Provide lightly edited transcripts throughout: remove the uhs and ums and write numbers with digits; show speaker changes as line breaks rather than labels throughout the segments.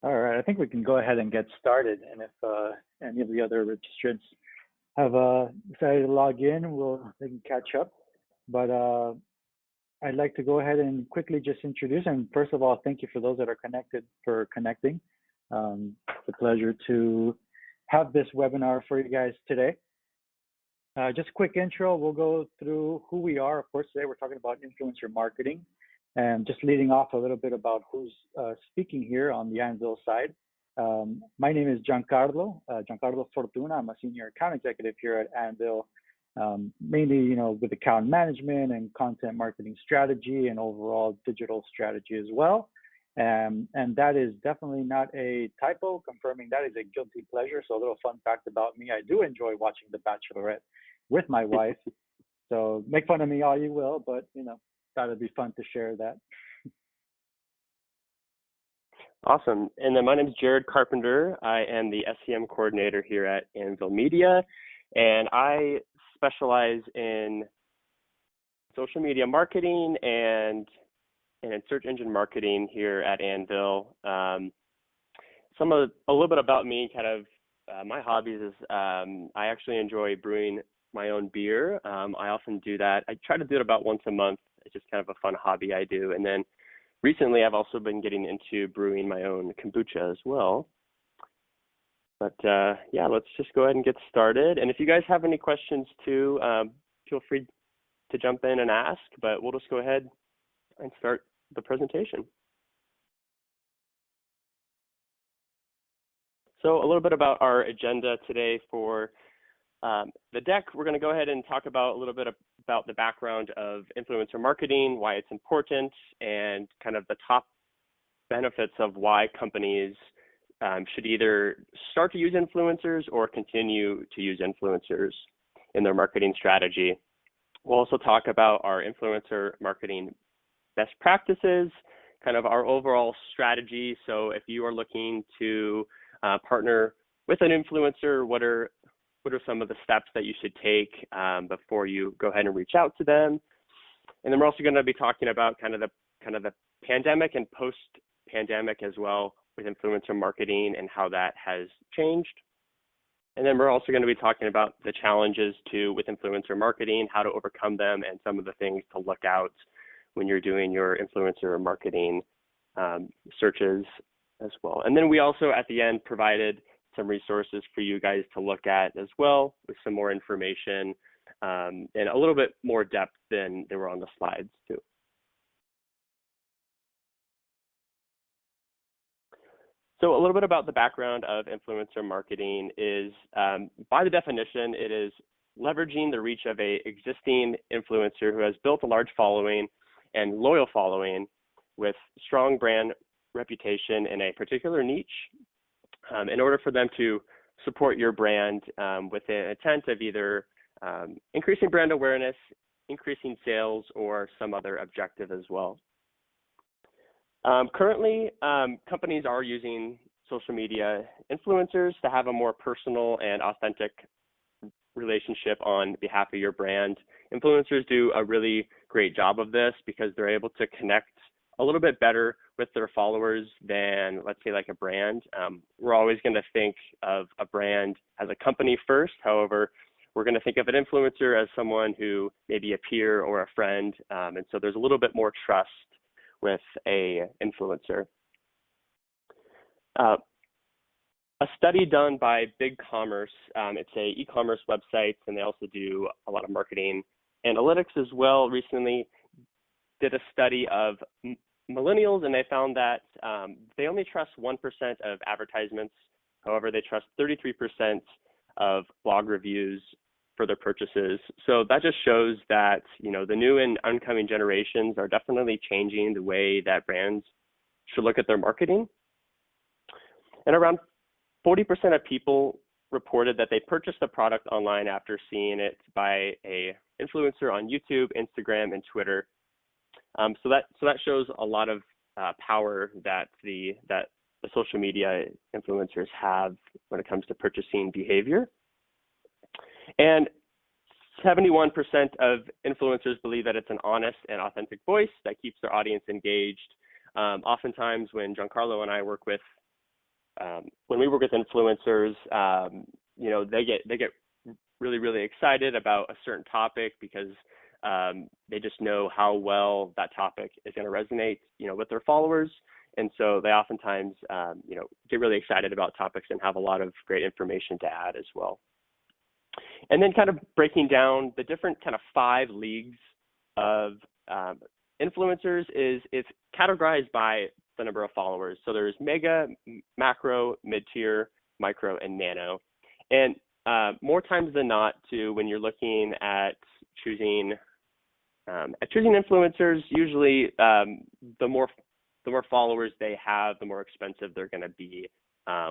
All right, I think we can go ahead and get started. And if any of the other registrants have decided to log in, they can catch up. But I'd like to go ahead and quickly just introduce. And first of all, thank you for those that are connected for connecting. It's a pleasure to have this webinar for you guys today. Just a quick intro. We'll go through who we are. Of course, today we're talking about influencer marketing. And just leading off a little bit about who's speaking here on the Anvil side. My name is Giancarlo Fortuna. I'm a senior account executive here at Anvil, mainly, with account management and content marketing strategy and overall digital strategy as well. And that is definitely not a typo, confirming that is a guilty pleasure. So a little fun fact about me, I do enjoy watching The Bachelorette with my wife. So make fun of me all you will, but, thought it'd be fun to share that.
Awesome. And then my name is Jared Carpenter. I am the SEM coordinator here at Anvil Media, and I specialize in social media marketing and in search engine marketing here at Anvil. A little bit about me, kind of my hobbies is I actually enjoy brewing my own beer. I often do that. I try to do it about once a month. It's just kind of a fun hobby I do. And then recently I've also been getting into brewing my own kombucha as well. But yeah, let's just go ahead and get started. And if you guys have any questions too, feel free to jump in and ask, but we'll just go ahead and start the presentation. So a little bit about our agenda today for the deck. We're going to go ahead and talk about a little bit about the background of influencer marketing, why it's important, and kind of the top benefits of why companies should either start to use influencers or continue to use influencers in their marketing strategy. We'll also talk about our influencer marketing best practices, kind of our overall strategy. So if you are looking to partner with an influencer, what are some of the steps that you should take before you go ahead and reach out to them? And then we're also going to be talking about kind of the pandemic and post-pandemic as well with influencer marketing and how that has changed. And then we're also going to be talking about the challenges too with influencer marketing, how to overcome them, and some of the things to look out when you're doing your influencer marketing searches as well. And then we also at the end provided some resources for you guys to look at as well with some more information and a little bit more depth than they were on the slides too. So a little bit about the background of influencer marketing is, by the definition, it is leveraging the reach of an existing influencer who has built a large following and loyal following with strong brand reputation in a particular niche in order for them to support your brand with the intent of either increasing brand awareness, increasing sales, or some other objective as well. Currently, companies are using social media influencers to have a more personal and authentic relationship on behalf of your brand. Influencers do a really great job of this because they're able to connect a little bit better with their followers than, let's say, like a brand. We're always going to think of a brand as a company first. However, we're going to think of an influencer as someone who may be a peer or a friend. And so there's a little bit more trust with a influencer. A study done by BigCommerce, it's a e-commerce website, and they also do a lot of marketing analytics as well, recently did a study of millennials, and they found that they only trust 1% of advertisements. However, they trust 33% of blog reviews for their purchases. So that just shows that, the new and oncoming generations are definitely changing the way that brands should look at their marketing. And around 40% of people reported that they purchased a product online after seeing it by a influencer on YouTube, Instagram, and Twitter. So that shows a lot of power that the social media influencers have when it comes to purchasing behavior. And 71% of influencers believe that it's an honest and authentic voice that keeps their audience engaged. Oftentimes when Giancarlo and I work with when we work with influencers, you know, they get really, really excited about a certain topic because they just know how well that topic is going to resonate, you know, with their followers. And so they oftentimes, you know, get really excited about topics and have a lot of great information to add as well. And then kind of breaking down the different kind of 5 leagues of influencers is it's categorized by the number of followers. So there's mega, macro, mid-tier, micro, and nano. And more times than not, too, when you're looking at choosing influencers, usually the more followers they have, the more expensive they're going to be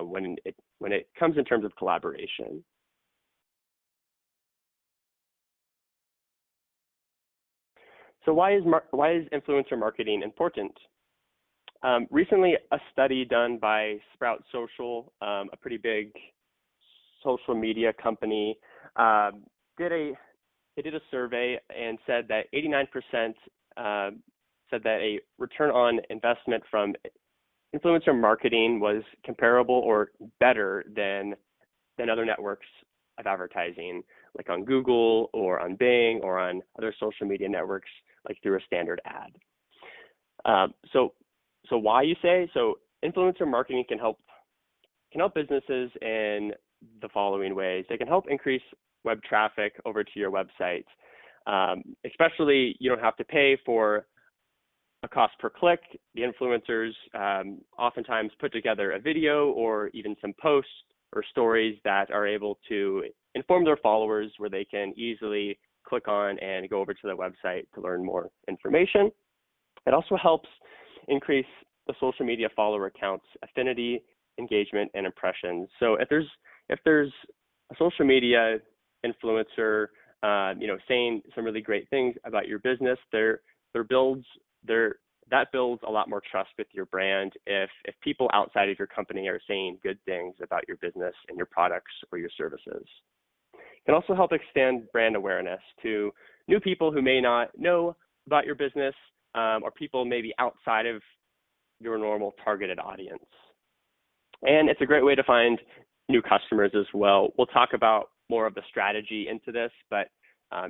when it comes in terms of collaboration. So why is influencer marketing important? Recently, a study done by Sprout Social, a pretty big social media company, did a survey and said that 89% said that a return on investment from influencer marketing was comparable or better than other networks of advertising, like on Google or on Bing or on other social media networks, like through a standard ad. So why, you say? So influencer marketing can help businesses in the following ways. They can help increase web traffic over to your website. Especially, you don't have to pay for a cost per click. The influencers oftentimes put together a video or even some posts or stories that are able to inform their followers, where they can easily click on and go over to the website to learn more information. It also helps increase the social media follower counts, affinity, engagement, and impressions. So if there's a social media influencer, you know, saying some really great things about your business, that builds a lot more trust with your brand. If people outside of your company are saying good things about your business and your products or your services. It can also help extend brand awareness to new people who may not know about your business, or people maybe outside of your normal targeted audience. And it's a great way to find new customers as well. We'll talk about more of the strategy into this, but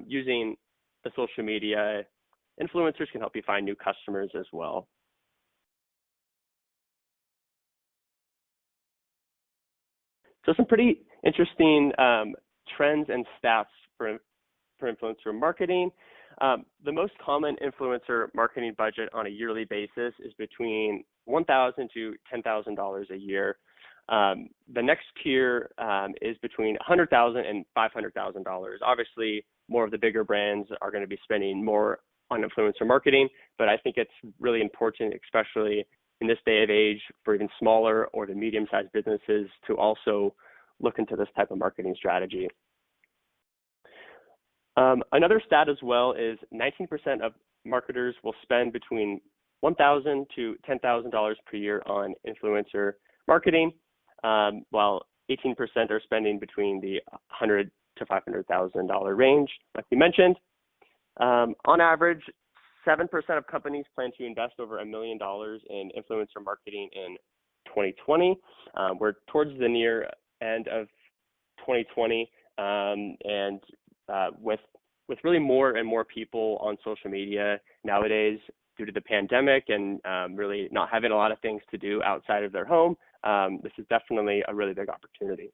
using the social media influencers can help you find new customers as well. So some pretty interesting trends and stats for influencer marketing. The most common influencer marketing budget on a yearly basis is between $1,000 to $10,000 a year. The next tier is between $100,000 and $500,000. Obviously, more of the bigger brands are going to be spending more on influencer marketing, but I think it's really important, especially in this day of age, for even smaller or the medium-sized businesses to also look into this type of marketing strategy. Another stat as well is 19% of marketers will spend between $1,000 to $10,000 per year on influencer marketing, while 18% are spending between the $100,000 to $500,000 range, like we mentioned. On average, 7% of companies plan to invest over $1 million in influencer marketing in 2020. We're towards the near end of 2020, and with really more and more people on social media nowadays due to the pandemic and really not having a lot of things to do outside of their home, this is definitely a really big opportunity.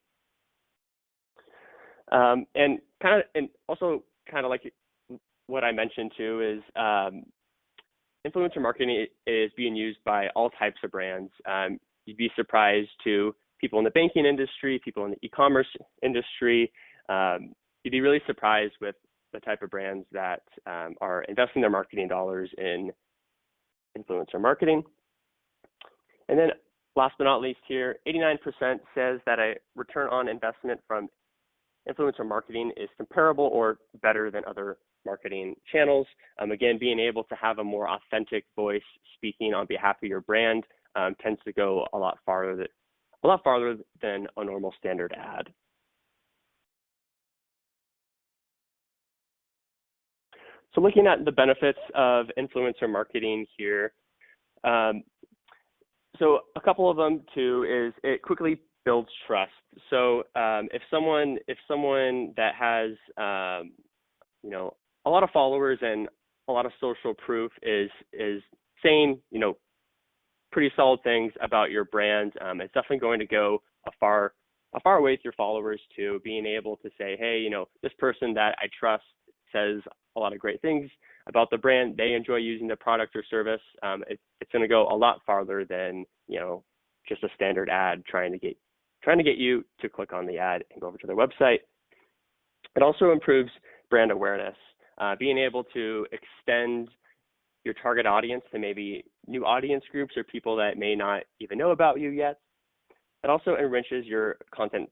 And also like what I mentioned too is influencer marketing is being used by all types of brands. You'd be surprised to people in the banking industry, people in the e-commerce industry. You'd be really surprised with the type of brands that are investing their marketing dollars in influencer marketing. And then last but not least here, 89% says that a return on investment from influencer marketing is comparable or better than other marketing channels. Again, being able to have a more authentic voice speaking on behalf of your brand tends to go a lot farther than a normal standard ad. So looking at the benefits of influencer marketing here, So a couple of them too is it quickly builds trust. So if someone that has a lot of followers and a lot of social proof is saying pretty solid things about your brand, it's definitely going to go a far way with your followers to being able to say, hey, this person that I trust says a lot of great things about the brand. They enjoy using the product or service. It's going to go a lot farther than just a standard ad trying to get you to click on the ad and go over to their website. It also improves brand awareness, being able to extend your target audience to maybe new audience groups or people that may not even know about you yet. It also enriches your content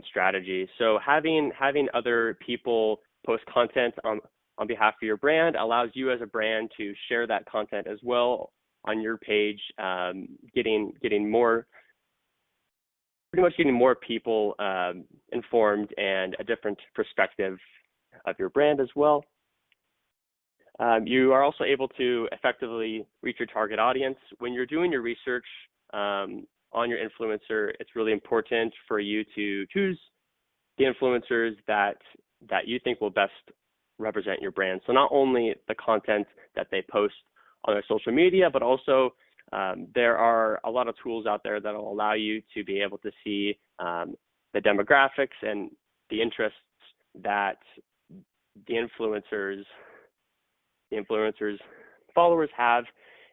strategy. So having other people post content on behalf of your brand allows you as a brand to share that content as well on your page, getting more people informed and a different perspective of your brand as well. You are also able to effectively reach your target audience. When you're doing your research on your influencer, it's really important for you to choose the influencers that you think will best represent your brand. So not only the content that they post on their social media, but also there are a lot of tools out there that will allow you to be able to see the demographics and the interests that the influencers followers have,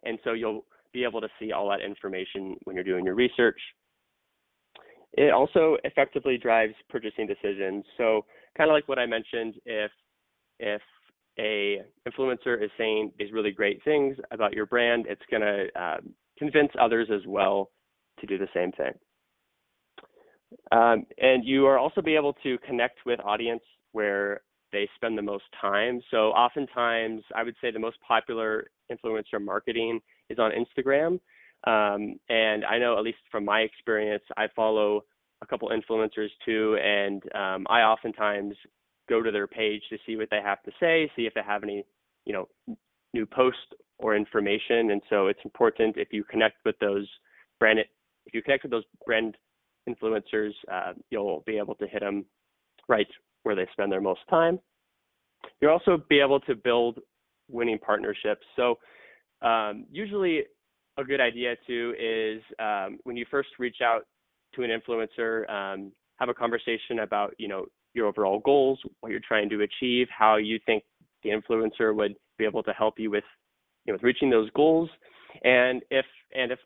and so you'll be able to see all that information when you're doing your research. It also effectively drives purchasing decisions. So kind of like what I mentioned, if a influencer is saying these really great things about your brand, it's going to convince others as well to do the same thing. And you are also be able to connect with audience where they spend the most time. So oftentimes, I would say the most popular influencer marketing is on Instagram. And I know, at least from my experience, I follow a couple influencers too, and I oftentimes go to their page to see what they have to say, see if they have any, new posts or information. And so it's important if you connect with those brand influencers, you'll be able to hit them right where they spend their most time. You'll also be able to build winning partnerships. So usually a good idea too is when you first reach out to an influencer, have a conversation about, your overall goals, what you're trying to achieve, how you think the influencer would be able to help you with, with reaching those goals. And if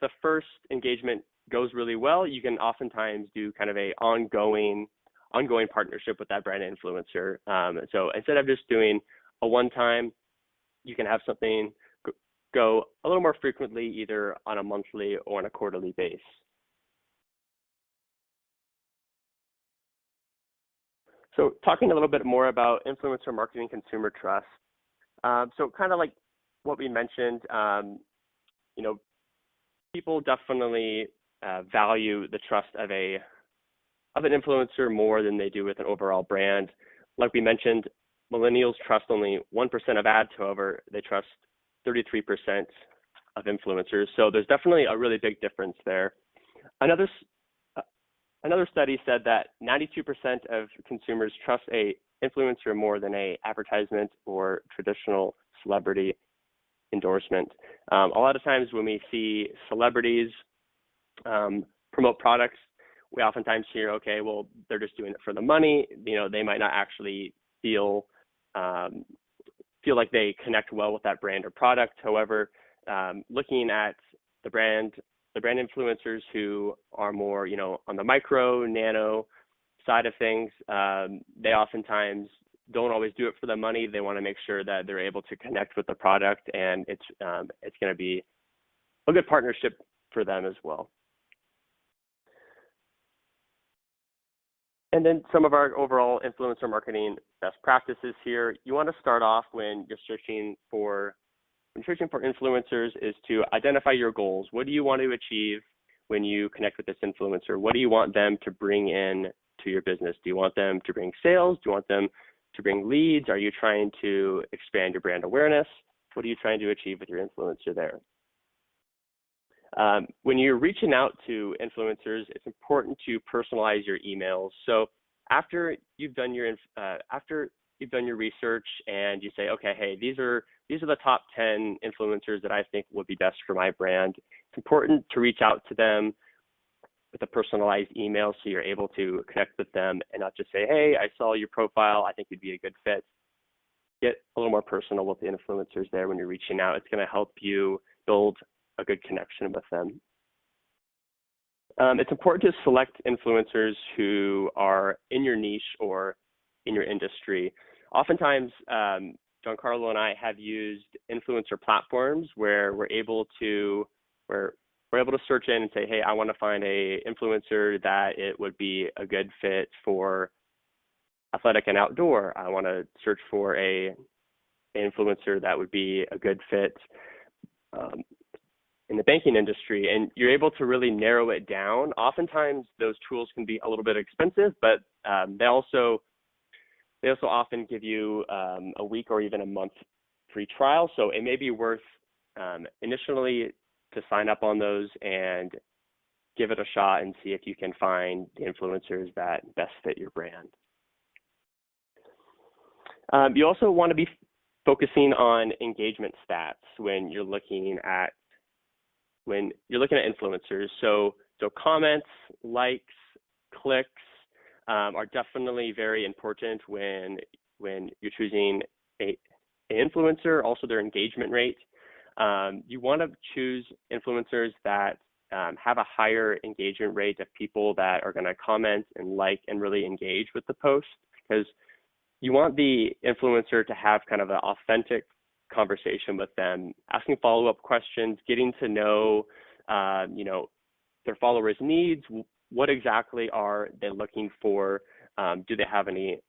the first engagement goes really well, you can oftentimes do kind of a ongoing partnership with that brand influencer. So instead of just doing a one-time, you can have something go a little more frequently, either on a monthly or on a quarterly base. So talking a little bit more about influencer marketing consumer trust. So kind of like what we mentioned, people definitely value the trust of an influencer more than they do with an overall brand. Like we mentioned, millennials trust only 1% of ads. However, they trust 33% of influencers. So there's definitely a really big difference there. Another study said that 92% of consumers trust a influencer more than a advertisement or traditional celebrity endorsement. A lot of times when we see celebrities promote products, we oftentimes hear, okay, well, they're just doing it for the money. They might not actually feel like they connect well with that brand or product. However, looking at the brand influencers who are more, on the micro, nano side of things, they oftentimes don't always do it for the money. They want to make sure that they're able to connect with the product, and it's going to be a good partnership for them as well. And then some of our overall influencer marketing best practices here. You want to start off when you're searching for influencers is to identify your goals. What do you want to achieve when you connect with this influencer? What do you want them to bring in to your business? Do you want them to bring sales? Do you want them to bring leads? Are you trying to expand your brand awareness? What are you trying to achieve with your influencer there? When you're reaching out to influencers, it's important to personalize your emails. So after you've done your research and you say, okay, hey, these are the top 10 influencers that I think would be best for my brand. It's important to reach out to them with a personalized email so you're able to connect with them and not just say, hey, I saw your profile, I think you'd be a good fit. Get a little more personal with the influencers there when you're reaching out. It's going to help you build a good connection with them. It's important to select influencers who are in your niche or in your industry. Oftentimes, Giancarlo and I have used influencer platforms where we're able to search in and say, hey, I want to find a influencer that it would be a good fit for athletic and outdoor. I want to search for an influencer that would be a good fit in the banking industry, and you're able to really narrow it down. Oftentimes, those tools can be a little bit expensive, but they also often give you a week or even a month free trial. So it may be worth initially to sign up on those and give it a shot and see if you can find the influencers that best fit your brand. You also want to be focusing on engagement stats when you're looking at influencers. So comments, likes, clicks are definitely very important when you're choosing an influencer. Also, their engagement rate. You want to choose influencers that have a higher engagement rate of people that are going to comment and like and really engage with the post, because you want the influencer to have kind of an authentic conversation with them, asking follow-up questions, getting to know, their followers' needs. What exactly are they looking for? Do they have any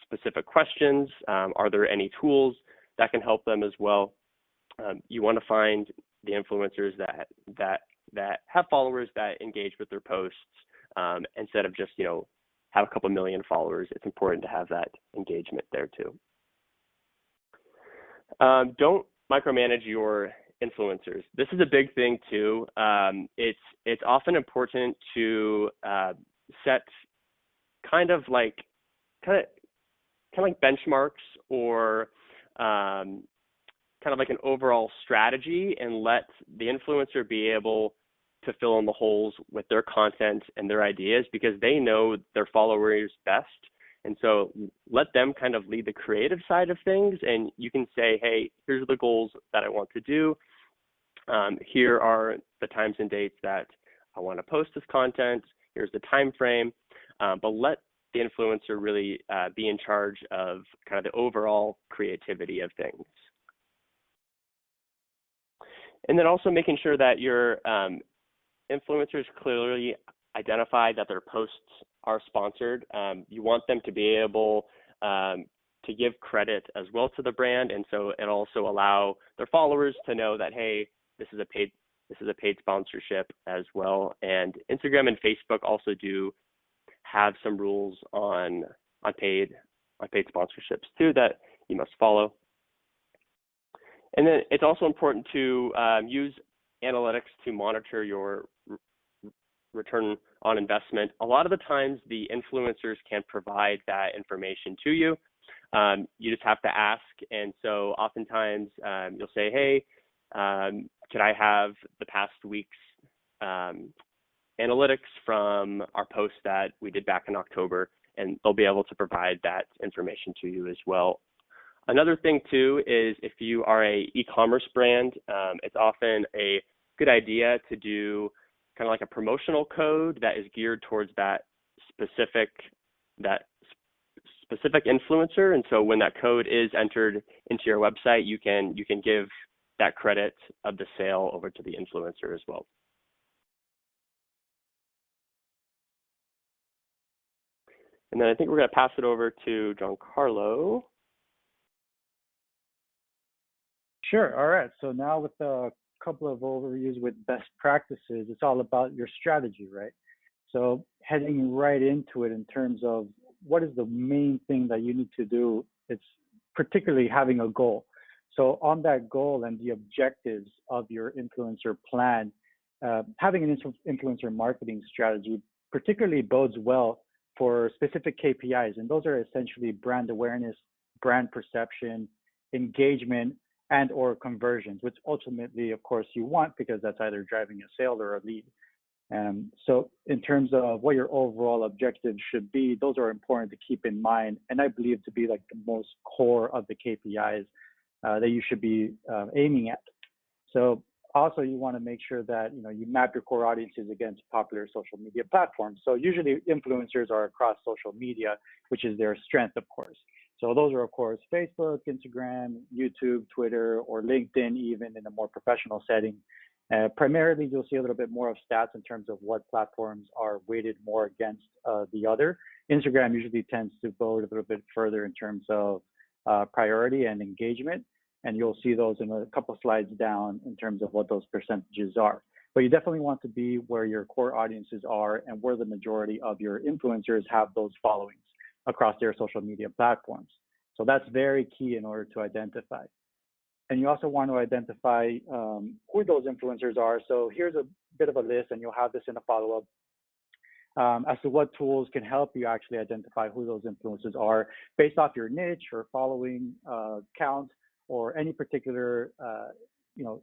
specific questions? Are there any tools that can help them as well? You want to find the influencers that have followers that engage with their posts instead of just have a couple million followers. It's important to have that engagement there too. Don't micromanage your influencers. This is a big thing too. It's often important to set kind of like benchmarks or kind of like an overall strategy, and let the influencer be able to fill in the holes with their content and their ideas, because they know their followers best. And so let them kind of lead the creative side of things, and you can say, hey, here's the goals that I want to do. Here are the times and dates that I want to post this content. Here's the time frame. But let the influencer really be in charge of kind of the overall creativity of things. And then also making sure that your influencers clearly identify that their posts are sponsored. You want them to be able to give credit as well to the brand, and so it also allow their followers to know that, hey, this is a paid sponsorship as well. And Instagram and Facebook also do have some rules on paid sponsorships too that you must follow. And then it's also important to use analytics to monitor your return on investment. A lot of the times the influencers can provide that information to you. You just have to ask. And so oftentimes you'll say, hey, could I have the past week's analytics from our post that we did back in October? And they'll be able to provide that information to you as well. Another thing too is if you are a e-commerce brand, it's often a good idea to do kind of like a promotional code that is geared towards that specific influencer. And so when that code is entered into your website, you can give that credit of the sale over to the influencer as well. And then I think we're going to pass it over to Giancarlo.
Sure. All right. So now with a couple of overviews with best practices, it's all about your strategy, right? So heading right into it in terms of what is the main thing that you need to do, it's particularly having a goal. So on that goal and the objectives of your influencer plan, having an influencer marketing strategy particularly bodes well for specific KPIs. And those are essentially brand awareness, brand perception, engagement, and or conversions, which ultimately, of course, you want because that's either driving a sale or a lead. So in terms of what your overall objectives should be, those are important to keep in mind. And I believe to be like the most core of the KPIs that you should be aiming at. So also you want to make sure that you map your core audiences against popular social media platforms. So usually influencers are across social media, which is their strength, of course. So those are, of course, Facebook, Instagram, YouTube, Twitter, or LinkedIn, even in a more professional setting. Primarily, you'll see a little bit more of stats in terms of what platforms are weighted more against the other. Instagram usually tends to bode a little bit further in terms of priority and engagement. And you'll see those in a couple slides down in terms of what those percentages are. But you definitely want to be where your core audiences are and where the majority of your influencers have those followings across their social media platforms. So that's very key in order to identify. And you also want to identify who those influencers are. So here's a bit of a list, and you'll have this in a follow-up as to what tools can help you actually identify who those influencers are based off your niche or following count or any particular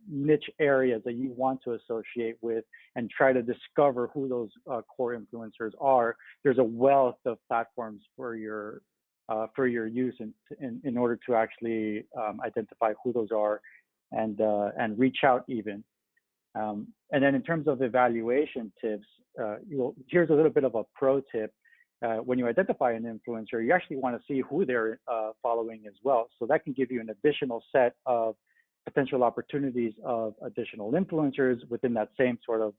niche areas that you want to associate with and try to discover who those core influencers are. There's a wealth of platforms for your use in order to actually identify who those are and reach out even. And then in terms of evaluation tips, here's a little bit of a pro tip. When you identify an influencer, you actually want to see who they're following as well. So that can give you an additional set of potential opportunities of additional influencers within that same sort of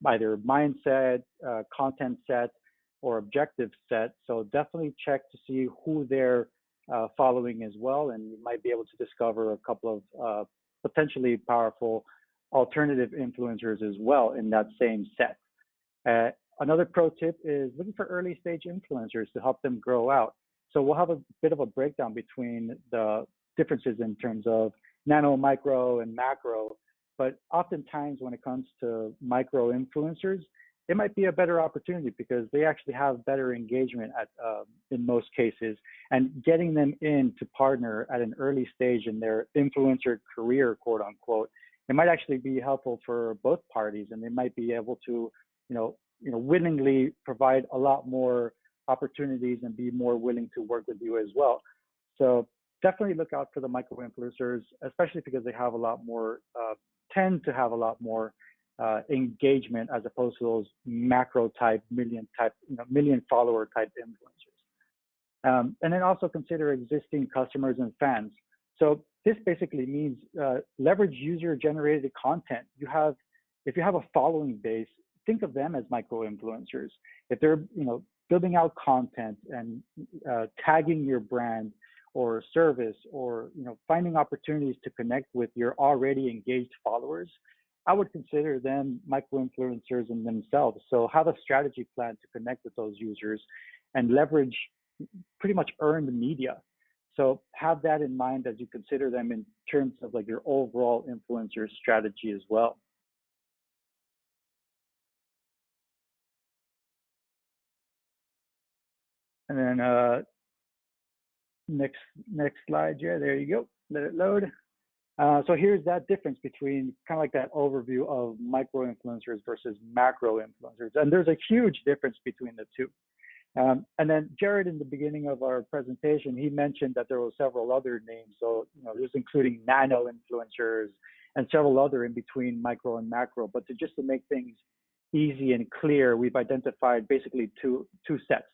either mindset, content set, or objective set. So definitely check to see who they're following as well, and you might be able to discover a couple of potentially powerful alternative influencers as well in that same set. Another pro tip is looking for early stage influencers to help them grow out. So we'll have a bit of a breakdown between the differences in terms of nano, micro, and macro. But oftentimes when it comes to micro influencers, it might be a better opportunity because they actually have better engagement in most cases. And getting them in to partner at an early stage in their influencer career, quote unquote, it might actually be helpful for both parties, and they might be able to, willingly provide a lot more opportunities and be more willing to work with you as well. So definitely look out for the micro influencers, especially because they have a lot more, tend to have a lot more engagement as opposed to those macro type, million follower type influencers. And then also consider existing customers and fans. So this basically means leverage user generated content. If you have a following base, think of them as micro influencers. If they're building out content and tagging your brand or service, or finding opportunities to connect with your already engaged followers, I would consider them micro influencers in themselves. So have a strategy plan to connect with those users and leverage pretty much earned media. So have that in mind as you consider them in terms of like your overall influencer strategy as well. And then next slide, yeah, there you go. Let it load. So here's that difference between kind of like that overview of micro influencers versus macro influencers. And there's a huge difference between the two. And then Jared, in the beginning of our presentation, he mentioned that there were several other names. So, there's including nano influencers and several other in between micro and macro. But to make things easy and clear, we've identified basically two sets.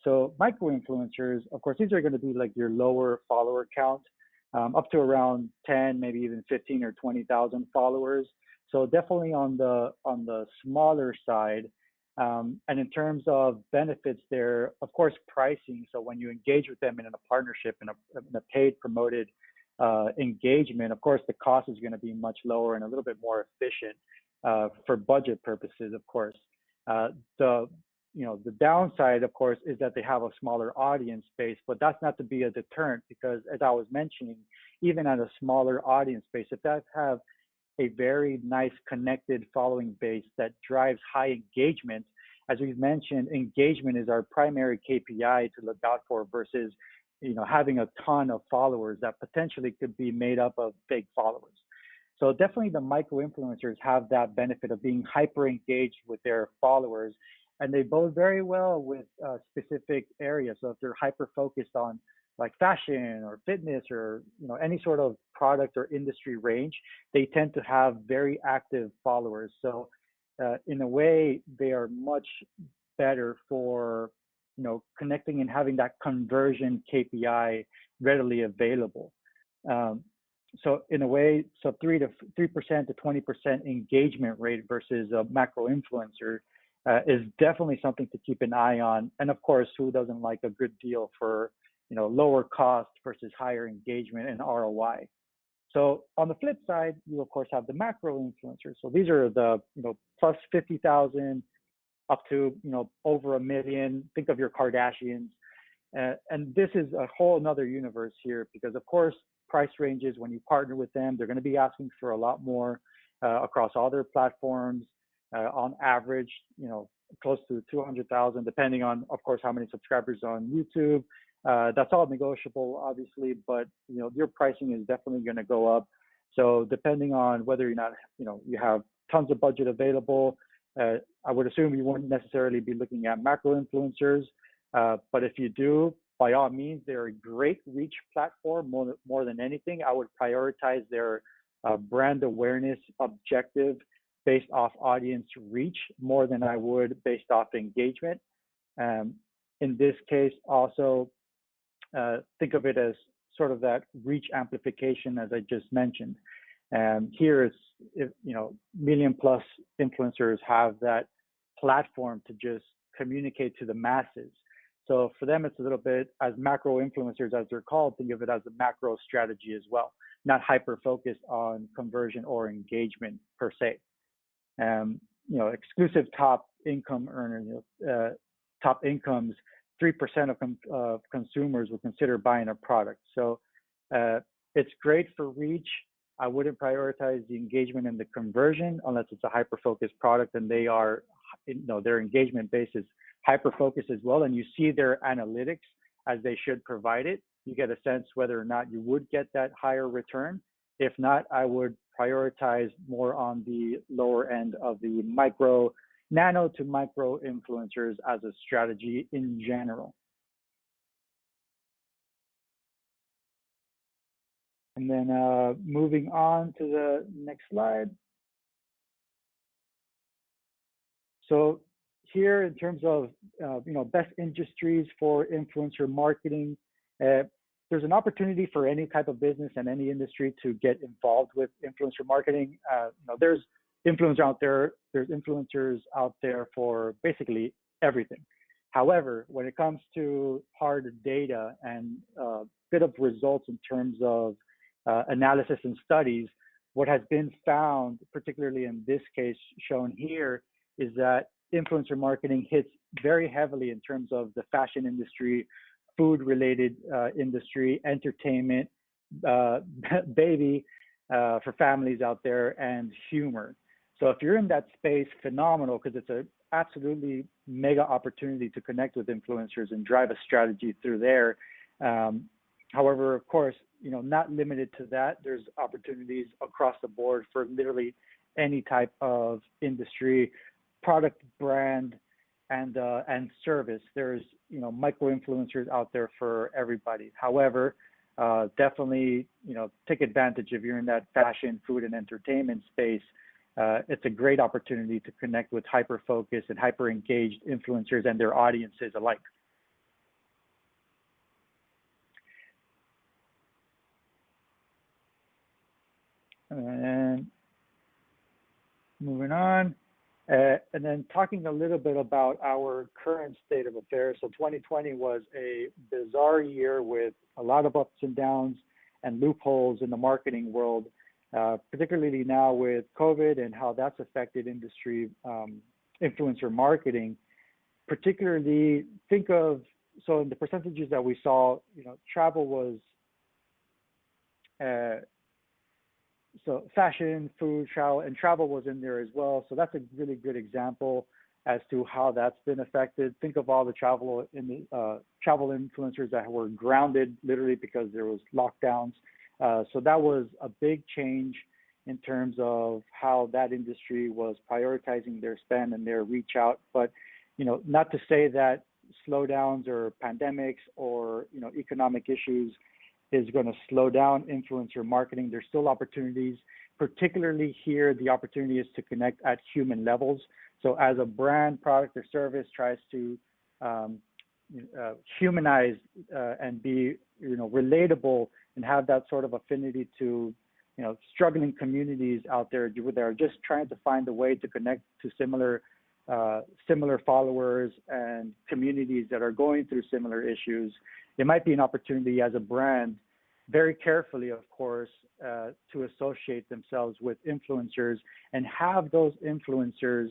So micro influencers, of course, these are going to be like your lower follower count, up to around 10, maybe even 15 or 20,000 followers. So definitely on the smaller side. And in terms of benefits there, of course, pricing. So when you engage with them in a partnership, in a paid promoted engagement, of course, the cost is going to be much lower and a little bit more efficient for budget purposes, of course. The the downside, of course, is that they have a smaller audience base, but that's not to be a deterrent because, as I was mentioning, even at a smaller audience base, if that have a very nice connected following base that drives high engagement, as we've mentioned, engagement is our primary KPI to look out for versus, having a ton of followers that potentially could be made up of fake followers. So definitely the micro influencers have that benefit of being hyper engaged with their followers, and they bode very well with specific areas. So if they're hyper focused on like fashion or fitness or any sort of product or industry range, they tend to have very active followers. So in a way, they are much better for connecting and having that conversion KPI readily available. So in a way, so 3% to 20% engagement rate versus a macro influencer is definitely something to keep an eye on. And of course, who doesn't like a good deal for lower cost versus higher engagement and ROI? So on the flip side, you of course have the macro influencers. So these are the plus 50,000 up to over 1 million. Think of your Kardashians, and this is a whole another universe here because of course price ranges when you partner with them, they're going to be asking for a lot more across all their platforms. On average, close to 200,000, depending on, of course, how many subscribers on YouTube. That's all negotiable, obviously, but your pricing is definitely going to go up. So depending on whether you're not, you have tons of budget available, I would assume you wouldn't necessarily be looking at macro influencers, but if you do, by all means, they're a great reach platform. More than anything, I would prioritize their brand awareness objective based off audience reach more than I would based off engagement. In this case, also think of it as sort of that reach amplification, as I just mentioned. Here is, million plus influencers have that platform to just communicate to the masses. So for them, it's a little bit as macro influencers, as they're called, think of it as a macro strategy as well, not hyper focused on conversion or engagement per se. Exclusive top income earners, top incomes, 3% of consumers will consider buying a product. So it's great for reach. I wouldn't prioritize the engagement and the conversion unless it's a hyper-focused product and they are, their engagement base is hyper-focused as well. And you see their analytics as they should provide it. You get a sense whether or not you would get that higher return. If not, I would prioritize more on the lower end of the nano to micro influencers as a strategy in general. And then moving on to the next slide. So here, in terms of best industries for influencer marketing, there's an opportunity for any type of business and any industry to get involved with influencer marketing. There's influencers out there. There's influencers out there for basically everything. However, when it comes to hard data and a bit of results in terms of analysis and studies, what has been found, particularly in this case shown here, is that influencer marketing hits very heavily in terms of the fashion industry, food-related industry, entertainment, baby for families out there, and humor. So if you're in that space, phenomenal, because it's an absolutely mega opportunity to connect with influencers and drive a strategy through there. However, of course, not limited to that. There's opportunities across the board for literally any type of industry, product, brand, and service. There's micro influencers out there for everybody. However, definitely take advantage if you're in that fashion, food, and entertainment space. It's a great opportunity to connect with hyper focused and hyper engaged influencers and their audiences alike. And moving on. And then talking a little bit about our current state of affairs. So 2020 was a bizarre year with a lot of ups and downs and loopholes in the marketing world, particularly now with COVID and how that's affected industry influencer marketing. particularly think of, so in the percentages that we saw, travel was, so fashion, food, travel, and travel was in there as well. So that's a really good example as to how that's been affected. Think of all the travel influencers that were grounded literally because there was lockdowns. So that was a big change in terms of how that industry was prioritizing their spend and their reach out. But, not to say that slowdowns or pandemics or, economic issues is going to slow down influencer marketing. There's still opportunities, particularly here, the opportunity is to connect at human levels. So as a brand, product, or service tries to humanize and be, relatable and have that sort of affinity to, struggling communities out there that are just trying to find a way to connect to similar followers and communities that are going through similar issues, it might be an opportunity as a brand, very carefully, of course, to associate themselves with influencers and have those influencers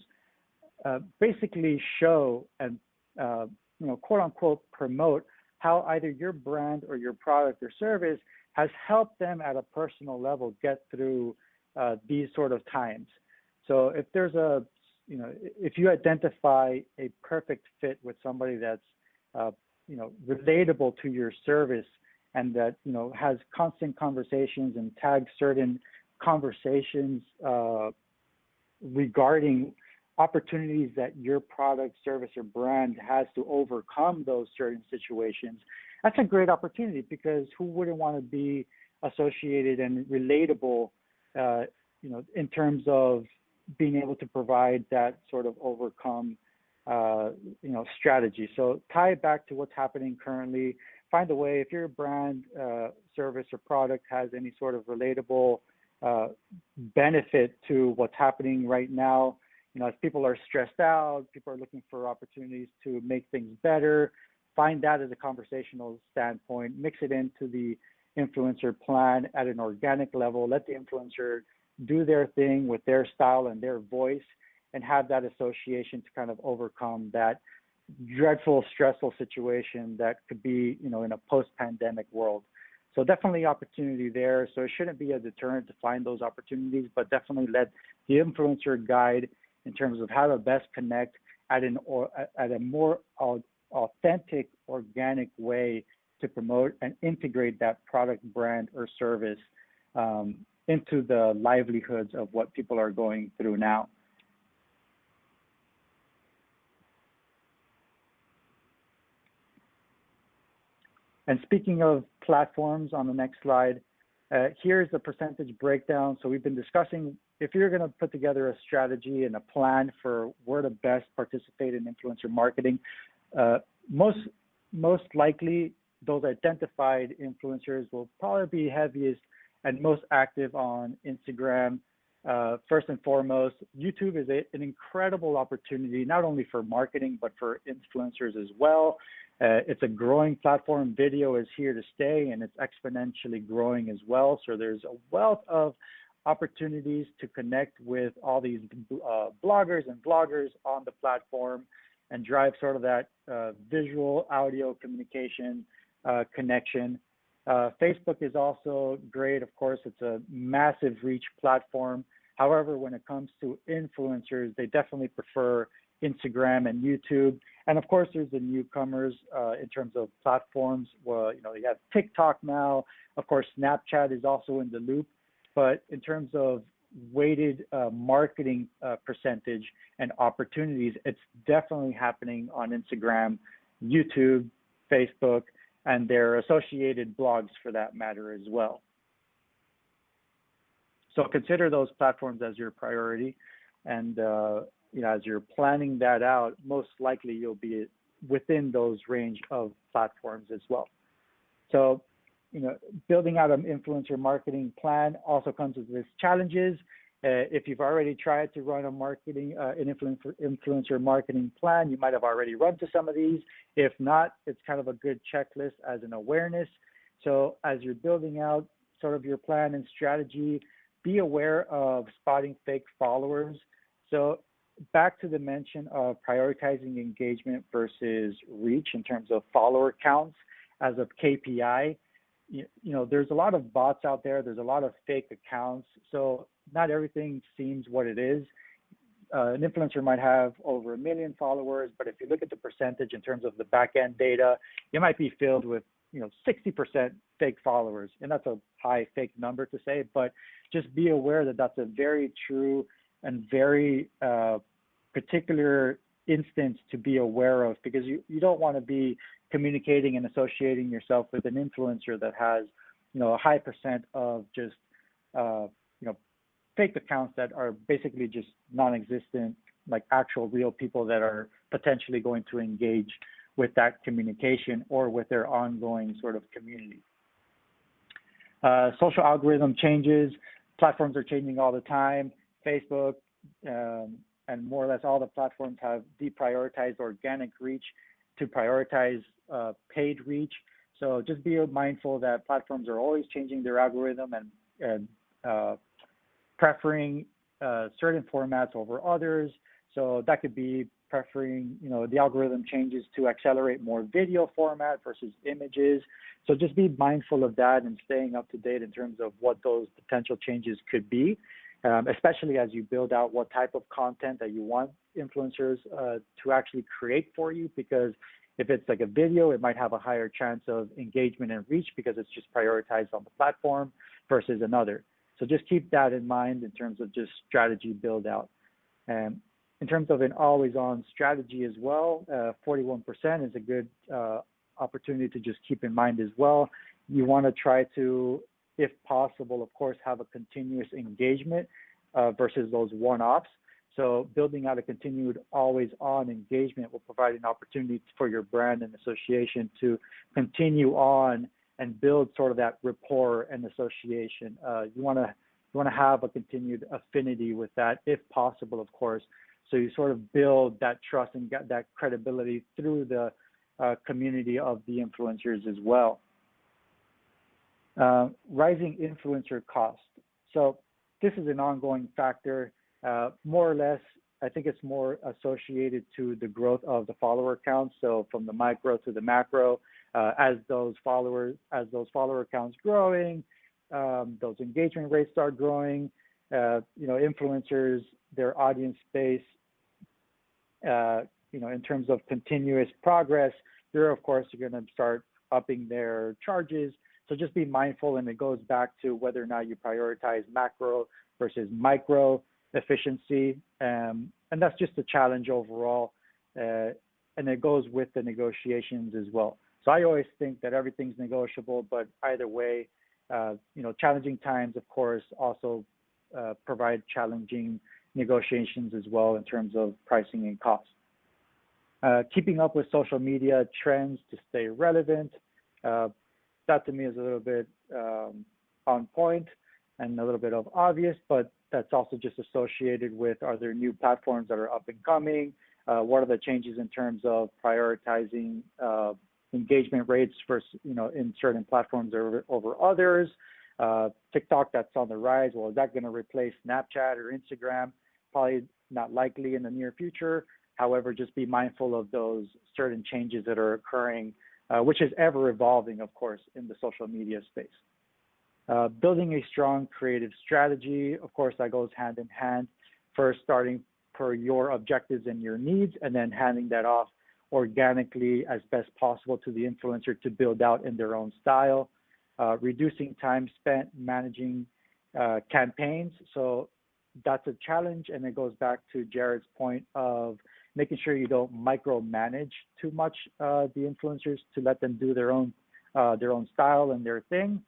basically show and, quote unquote, promote how either your brand or your product or service has helped them at a personal level get through these sort of times. So if there's if you identify a perfect fit with somebody that's, relatable to your service and that, has constant conversations and tags certain conversations regarding opportunities that your product, service, or brand has to overcome those certain situations, that's a great opportunity because who wouldn't want to be associated and relatable, in terms of being able to provide that sort of overcome, strategy. So tie it back to what's happening currently. Find a way, if your brand, service, or product has any sort of relatable benefit to what's happening right now, as people are stressed out, people are looking for opportunities to make things better, find that as a conversational standpoint, mix it into the influencer plan at an organic level, let the influencer do their thing with their style and their voice, and have that association to kind of overcome that dreadful, stressful situation that could be, in a post-pandemic world. So definitely opportunity there. So it shouldn't be a deterrent to find those opportunities, but definitely let the influencer guide in terms of how to best connect at a more authentic, organic way to promote and integrate that product, brand, or service into the livelihoods of what people are going through now. And speaking of platforms, on the next slide, here's the percentage breakdown. So we've been discussing, if you're going to put together a strategy and a plan for where to best participate in influencer marketing, most likely those identified influencers will probably be heaviest and most active on Instagram. First and foremost, YouTube is an incredible opportunity, not only for marketing, but for influencers as well. It's a growing platform. Video is here to stay, and it's exponentially growing as well. So there's a wealth of opportunities to connect with all these bloggers and vloggers on the platform and drive sort of that visual, audio communication connection. Facebook is also great. Of course, it's a massive reach platform. However, when it comes to influencers, they definitely prefer Instagram and YouTube. And of course, there's the newcomers in terms of platforms. Well, you have TikTok now. Of course, Snapchat is also in the loop. But in terms of weighted marketing percentage and opportunities, it's definitely happening on Instagram, YouTube, Facebook, and their associated blogs for that matter as well. So consider those platforms as your priority. And as you're planning that out, most likely you'll be within those range of platforms as well. So, building out an influencer marketing plan also comes with its challenges. If you've already tried to run an influencer marketing plan, you might have already run to some of these. If not, it's kind of a good checklist as an awareness. So as you're building out sort of your plan and strategy, be aware of spotting fake followers. So back to the mention of prioritizing engagement versus reach in terms of follower counts as a KPI, there's a lot of bots out there. There's a lot of fake accounts. So not everything seems what it is. An influencer might have over 1 million followers, but if you look at the percentage in terms of the back-end data, it might be filled with 60% fake followers, and that's a high fake number to say, but just be aware that that's a very true and very particular instance to be aware of, because you don't want to be communicating and associating yourself with an influencer that has a high percent of just fake accounts that are basically just non-existent, like actual real people that are potentially going to engage with that communication or with their ongoing sort of community. Social algorithm changes. Platforms are changing all the time. Facebook and more or less all the platforms have deprioritized organic reach to prioritize paid reach. So just be mindful that platforms are always changing their algorithm and preferring certain formats over others. So that could be preferring, the algorithm changes to accelerate more video format versus images. So just be mindful of that and staying up to date in terms of what those potential changes could be, especially as you build out what type of content that you want influencers to actually create for you. Because if it's like a video, it might have a higher chance of engagement and reach because it's just prioritized on the platform versus another. So just keep that in mind in terms of just strategy build out. In terms of an always-on strategy as well, 41% is a good opportunity to just keep in mind as well. You want to try to, if possible, of course, have a continuous engagement versus those one-offs. So building out a continued always-on engagement will provide an opportunity for your brand and association to continue on and build sort of that rapport and association. You want to have a continued affinity with that, if possible, of course. So you sort of build that trust and get that credibility through the community of the influencers as well. Rising influencer cost. So this is an ongoing factor. More or less, I think it's more associated to the growth of the follower count. So from the micro to the macro, as those follower counts growing, those engagement rates start growing. Influencers, their audience space, in terms of continuous progress, they're of course going to start upping their charges. So just be mindful, and it goes back to whether or not you prioritize macro versus micro efficiency, and that's just a challenge overall, and it goes with the negotiations as well. So I always think that everything's negotiable, but either way, challenging times, of course, also provide challenging negotiations as well in terms of pricing and cost. Keeping up with social media trends to stay relevant, that to me is a little bit on point and a little bit of obvious, but that's also just associated with, are there new platforms that are up and coming? What are the changes in terms of prioritizing engagement rates versus, in certain platforms over others? TikTok, that's on the rise. Well, is that going to replace Snapchat or Instagram? Probably not likely in the near future. However, just be mindful of those certain changes that are occurring, which is ever evolving, of course, in the social media space. Building a strong creative strategy, of course, that goes hand in hand. First, starting per your objectives and your needs, and then handing that off organically as best possible to the influencer to build out in their own style. Reducing time spent managing campaigns. So that's a challenge, and it goes back to Jared's point of making sure you don't micromanage too much the influencers, to let them do their own style and their thing.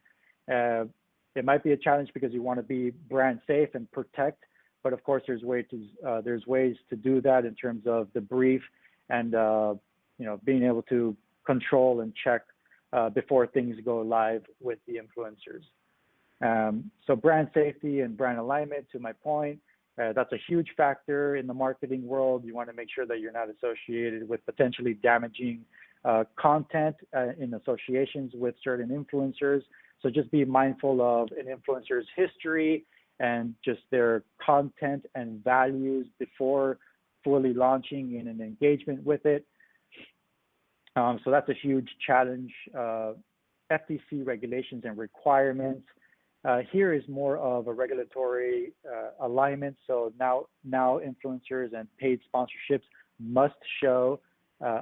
It might be a challenge because you want to be brand safe and protect, but of course there's ways to do that in terms of the brief and being able to control and check before things go live with the influencers. So brand safety and brand alignment, to my point, that's a huge factor in the marketing world. You want to make sure that you're not associated with potentially damaging content in associations with certain influencers. So just be mindful of an influencer's history and just their content and values before fully launching in an engagement with it. So that's a huge challenge. FTC regulations and requirements. Here is more of a regulatory alignment. So now influencers and paid sponsorships must show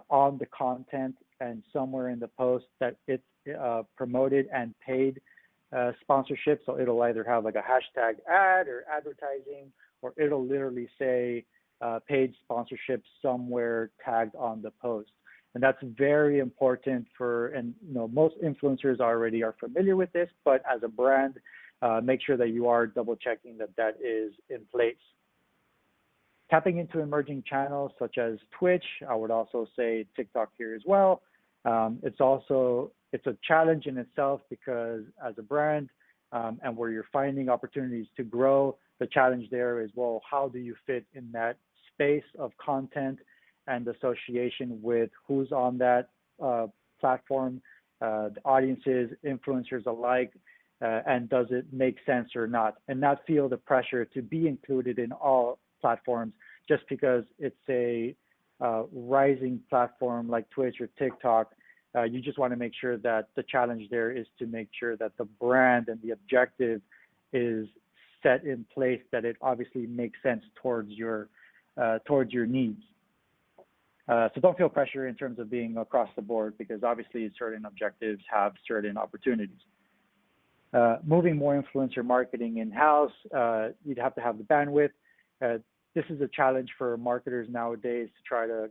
on the content and somewhere in the post that it's promoted and paid sponsorship. So it'll either have like a hashtag ad or advertising, or it'll literally say paid sponsorship somewhere tagged on the post. And that's very important and most influencers already are familiar with this, but as a brand, make sure that you are double checking that is in place. Tapping into emerging channels such as Twitch, I would also say TikTok here as well. It's a challenge in itself because as a brand and where you're finding opportunities to grow, the challenge there is, well, how do you fit in that space of content and association with who's on that platform, the audiences, influencers alike, and does it make sense or not? And not feel the pressure to be included in all platforms just because it's a rising platform like Twitch or TikTok. You just want to make sure that the challenge there is to make sure that the brand and the objective is set in place, that it obviously makes sense towards your needs. So don't feel pressure in terms of being across the board, because obviously certain objectives have certain opportunities. Moving more influencer marketing in-house, you'd have to have the bandwidth. This is a challenge for marketers nowadays to try to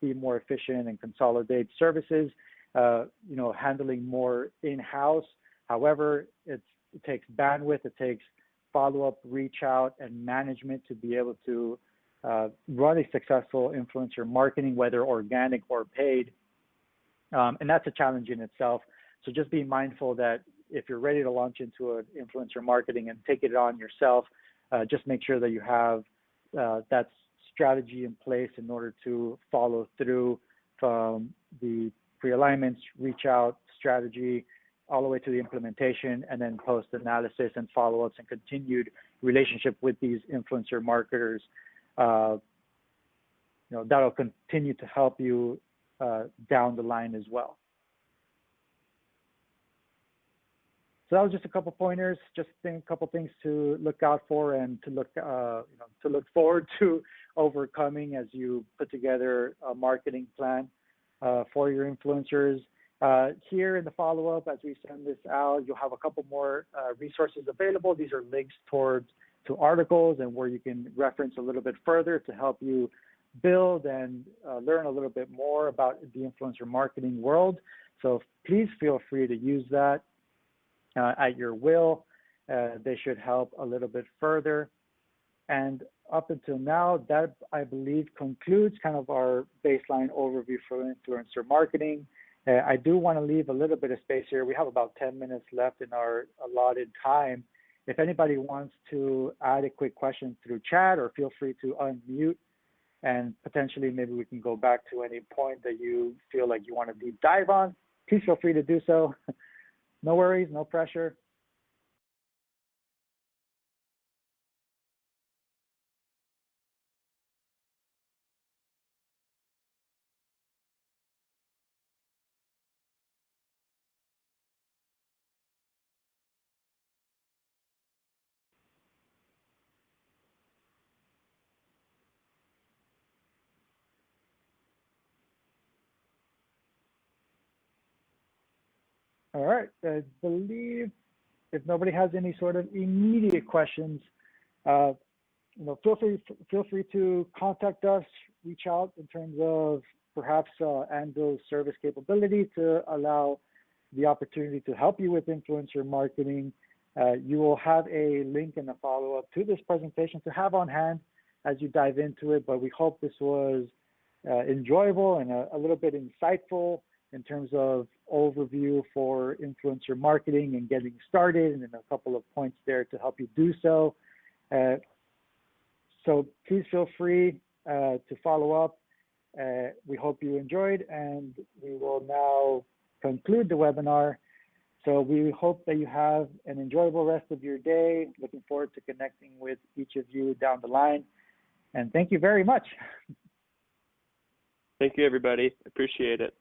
be more efficient and consolidate services, handling more in-house. However, it takes bandwidth, it takes follow-up, reach out, and management to be able to run a successful influencer marketing, whether organic or paid. And that's a challenge in itself. So just be mindful that if you're ready to launch into an influencer marketing and take it on yourself, just make sure that you have that strategy in place in order to follow through from the pre-alignments, reach out strategy, all the way to the implementation, and then post-analysis and follow-ups and continued relationship with these influencer marketers. That'll continue to help you down the line as well. So that was just a couple pointers, just a couple things to look out for and to look forward to overcoming as you put together a marketing plan for your influencers. Here in the follow-up, as we send this out, you'll have a couple more resources available. These are links to articles and where you can reference a little bit further to help you build and learn a little bit more about the influencer marketing world. So please feel free to use that at your will. They should help a little bit further. And up until now, that I believe concludes kind of our baseline overview for influencer marketing. I do want to leave a little bit of space here. We have about 10 minutes left in our allotted time. If anybody wants to add a quick question through chat, or feel free to unmute, and potentially maybe we can go back to any point that you feel like you want to deep dive on. Please feel free to do so. No worries, no pressure. All right, I believe if nobody has any sort of immediate questions, feel free to contact us, reach out in terms of perhaps Anvil's service capability to allow the opportunity to help you with influencer marketing. You will have a link in the follow-up to this presentation to have on hand as you dive into it, but we hope this was enjoyable and a little bit insightful in terms of overview for influencer marketing and getting started, and then a couple of points there to help you do so. So please feel free to follow up. We hope you enjoyed, and we will now conclude the webinar. So we hope that you have an enjoyable rest of your day. Looking forward to connecting with each of you down the line. And thank you very much.
Thank you, everybody. Appreciate it.